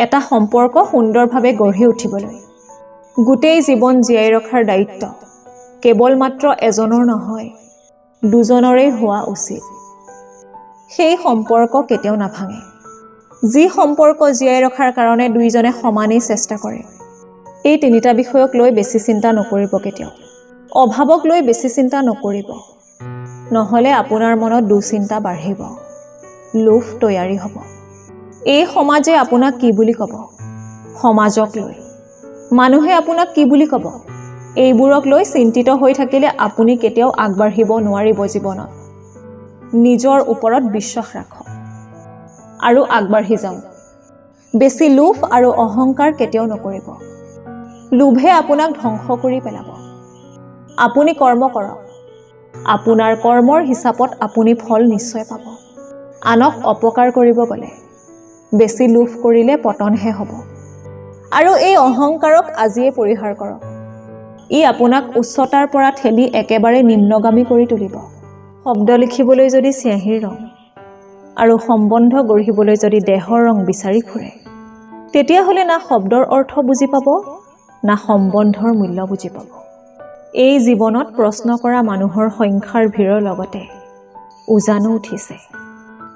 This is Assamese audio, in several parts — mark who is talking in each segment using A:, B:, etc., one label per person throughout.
A: এটা সম্পৰ্ক সুন্দৰভাৱে গঢ়ি উঠিবলৈ গোটেই জীৱন জীয়াই ৰখাৰ দায়িত্ব কেৱল মাত্ৰ এজনৰ নহয় দুজনৰেই হোৱা উচিত সেই সম্পৰ্ক কেতিয়াও নাভাঙে যি সম্পৰ্ক জীয়াই ৰখাৰ কাৰণে দুইজনে সমানেই চেষ্টা কৰে এই তিনিটা বিষয়ক লৈ বেছি চিন্তা নকৰিব কেতিয়াও অভাৱক লৈ বেছি চিন্তা নকৰিব নহলে আপোনাৰ মনত দুচিন্তা বাঢ়িব লোভ তৈয়াৰী হ'ব এই সমাজে আপোনাক কি বুলি ক'ব সমাজক লৈ মানুহে আপোনাক কি বুলি ক'ব এইবোৰক লৈ চিন্তিত হৈ থাকিলে আপুনি কেতিয়াও আগবাঢ়িব নোৱাৰিব জীৱনত নিজৰ ওপৰত বিশ্বাস ৰাখক আৰু আগবাঢ়ি যাওক বেছি লোভ আৰু অহংকাৰ কেতিয়াও নকৰিব লোভে আপোনাক ধ্বংস কৰি পেলাব আপুনি কৰ্ম কৰক আপোনাৰ কৰ্মৰ হিচাপত আপুনি ফল নিশ্চয় পাব আনক অপকাৰ কৰিব গ'লে বেছি লোভ কৰিলে পতনহে হ'ব আৰু এই অহংকাৰক আজিয়ে পৰিহাৰ কৰক ই আপোনাক উচ্চতাৰ পৰা ঠেলি একেবাৰে নিম্নগামী কৰি তুলিব শব্দ লিখিবলৈ যদি চিয়াঁহীৰ ৰং আৰু সম্বন্ধ গঢ়িবলৈ যদি দেহৰ ৰং বিচাৰি ফুৰে তেতিয়াহ'লে না শব্দৰ অৰ্থ বুজি পাব না সম্বন্ধৰ মূল্য বুজি পাব এই জীৱনত প্ৰশ্ন কৰা মানুহৰ সংখ্যাৰ ভিৰৰ লগতে উজানো উঠিছে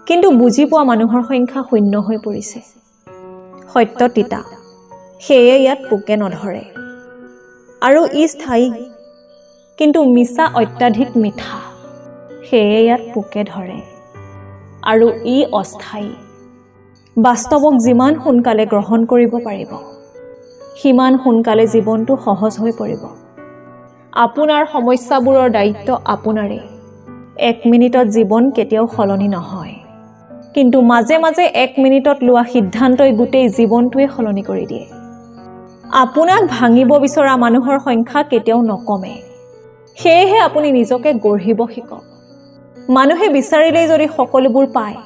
A: কিন্তু বুজি পোৱা মানুহৰ সংখ্যা শূন্য হৈ পৰিছে সত্য তিতা সেয়ে ইয়াত পোকে নধৰে আৰু ই স্থায়ী কিন্তু মিছা অত্যাধিক মিঠা সেয়ে ইয়াত পোকে ধৰে আৰু ই অস্থায়ী বাস্তৱক যিমান সোনকালে গ্ৰহণ কৰিব পাৰিব সিমান সোনকালে জীৱনটো সহজ হৈ পৰিব আপোনাৰ সমস্যাবোৰৰ দায়িত্ব আপোনাৰে 1 মিনিটত জীৱন কেতিয়াও সলনি নহয় কিন্তু মাজে মাজে 1 মিনিটত লোৱা সিদ্ধান্তই গোটেই জীৱনটোৱে সলনি কৰি দিয়ে আপোনাক ভাঙিব বিচৰা মানুহৰ সংখ্যা কেতিয়াও নকমে সেয়েহে আপুনি নিজকে গঢ়িব শিকক মানুহে বিচাৰিলেই যদি সকলোবোৰ পায়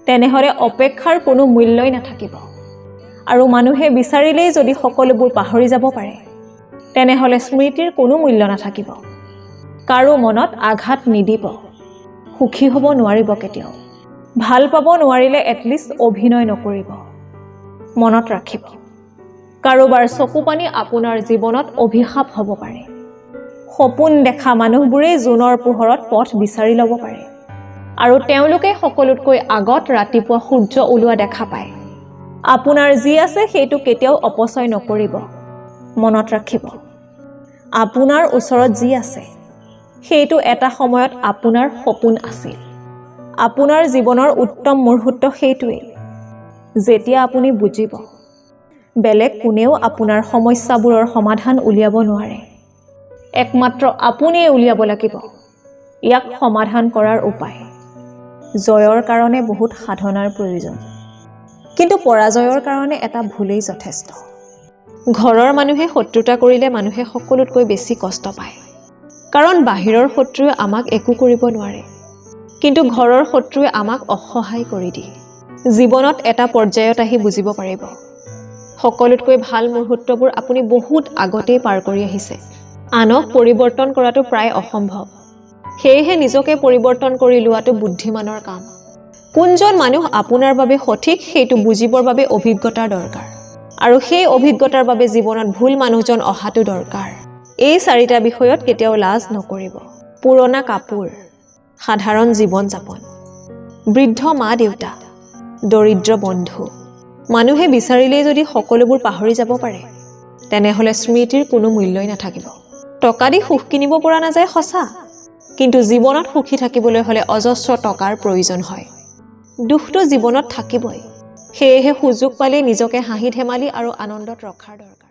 A: তেনেহলে অপেক্ষাৰ কোনো মূল্যই নাথাকিব আৰু মানুহে বিচাৰিলেই যদি সকলোবোৰ পাহৰি যাব পাৰে তেনেহলে স্মৃতিৰ কোনো মূল্য নাথাকিব কাৰো মনত আঘাত নিদিব সুখী হ'ব নোৱাৰিব কেতিয়াও ভাল পাব নোৱাৰিলে এটলিষ্ট অভিনয় নকৰিব মনত ৰাখিব কাৰোবাৰ চকু পানী আপোনাৰ জীৱনত অভিশাপ হ'ব পাৰে সপোন দেখা মানুহবোৰে জোনৰ পোহৰত পথ বিচাৰি ল'ব পাৰে আৰু তেওঁলোকে সকলোতকৈ আগত ৰাতিপুৱা সূৰ্য ওলোৱা দেখা পায় আপোনাৰ যি আছে সেইটো কেতিয়াও অপচয় নকৰিব মনত ৰাখিব আপোনাৰ ওচৰত যি আছে সেইটো এটা সময়ত আপোনাৰ সপোন আছিল আপোনাৰ জীৱনৰ উত্তম মুহূৰ্ত সেইটোৱেই যেতিয়া আপুনি বুজিব বেলেগ কোনেও আপোনাৰ সমস্যাবোৰৰ সমাধান উলিয়াব নোৱাৰে একমাত্ৰ আপুনিয়ে উলিয়াব লাগিব ইয়াক সমাধান কৰাৰ উপায় জয়ৰ কাৰণে বহুত সাধনাৰ প্ৰয়োজন কিন্তু পৰাজয়ৰ কাৰণে এটা ভুলেই যথেষ্ট ঘৰৰ মানুহে শত্ৰুতা কৰিলে মানুহে সকলোতকৈ বেছি কষ্ট পায় কাৰণ বাহিৰৰ শত্ৰুৱে আমাক একো কৰিব নোৱাৰে কিন্তু ঘৰৰ শত্ৰুৱে আমাক অসহায় কৰি দিয়ে জীৱনত এটা পৰ্যায়ত আহি বুজিব পাৰিব সকলোতকৈ ভাল মুহূৰ্তবোৰ আপুনি বহুত আগতেই পাৰ কৰি আহিছে আনক পৰিৱৰ্তন কৰাটো প্ৰায় অসম্ভৱ সেয়েহে নিজকে পৰিৱৰ্তন কৰি লোৱাটো বুদ্ধিমানৰ কাম কোনজন মানুহ আপোনাৰ বাবে সঠিক সেইটো বুজিবৰ বাবে অভিজ্ঞতাৰ দৰকাৰ আৰু সেই অভিজ্ঞতাৰ বাবে জীৱনত ভুল মানুহজন অহাটো দৰকাৰ এই চাৰিটা বিষয়ত কেতিয়াও লাজ নকৰিব পুৰণা কাপোৰ সাধাৰণ জীৱন যাপন বৃদ্ধ মা দেউতা দৰিদ্ৰ বন্ধু মানুহে বিচাৰিলেই যদি সকলোবোৰ পাহৰি যাব পাৰে তেনেহলে স্মৃতিৰ কোনো মূল্যই নাথাকিব টকা দি সুখ কিনিব পৰা নাযায় সঁচা কিন্তু জীৱনত সুখী থাকিবলৈ হলে অজস্ৰ টকাৰ প্ৰয়োজন হয় দুখটো জীৱনত থাকিবই সেয়েহে সুযোগ পালে নিজকে হাঁহি ধেমালি আৰু আনন্দত ৰখাৰ দৰকাৰ